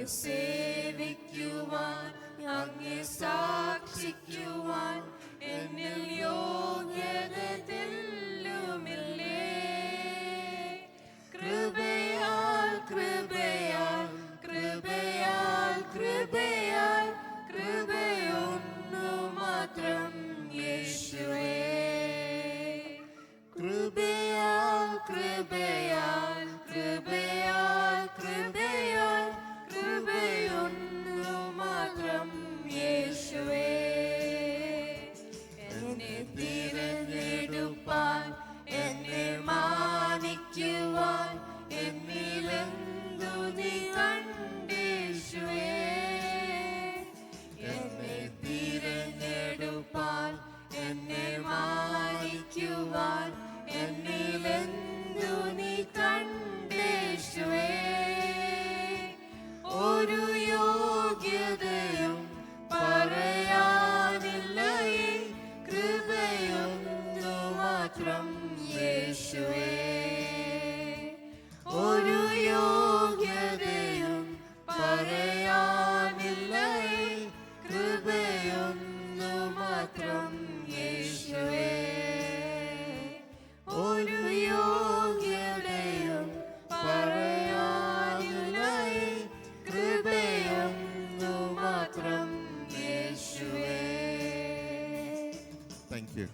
സേവിക്കുവാൻ അങ്ങേ സാക്ഷിക്കുവാൻ എന്നിൽ യോഗ്യതയില്ലുമില്ലേ. കൃപയാൽ കൃപയാൽ കൃപയാൽ കൃപയാൽ കൃപയൊന്നു മാത്രം യേശുവേ. കൃപയാൽ കൃപയാൽ കൃപയാൽ കൃപയാൽ കൃപയൊന്നു മാത്രം യേശുവേ. എന്നെ തിരഞ്ഞെടുപ്പാൻ എന്നെ മാനിക്കുവാൻ എന്നിലെന്തു നീ കണ്ടേശുവേ. എന്നെ തിരഞ്ഞെടുപ്പാൻ എന്നെ മാനിക്കുവാൻ എന്നിലെന്തു നീ കണ്ടേശുവേ. ഒരു യോഗ്യതയും പറയാനില്ലയേ, കൃപയൊന്നു മാത്രം യേശുവേ. ഒരു യോഗ്യതയും പറയാനില്ലയേ, കൃപയൊന്നു മാത്രം യേശുവേ. ഒരു യോഗ്യതയും പറയാനില്ലയേ, കൃപയൊന്നു മാത്രം യേശുവേ. Thank you.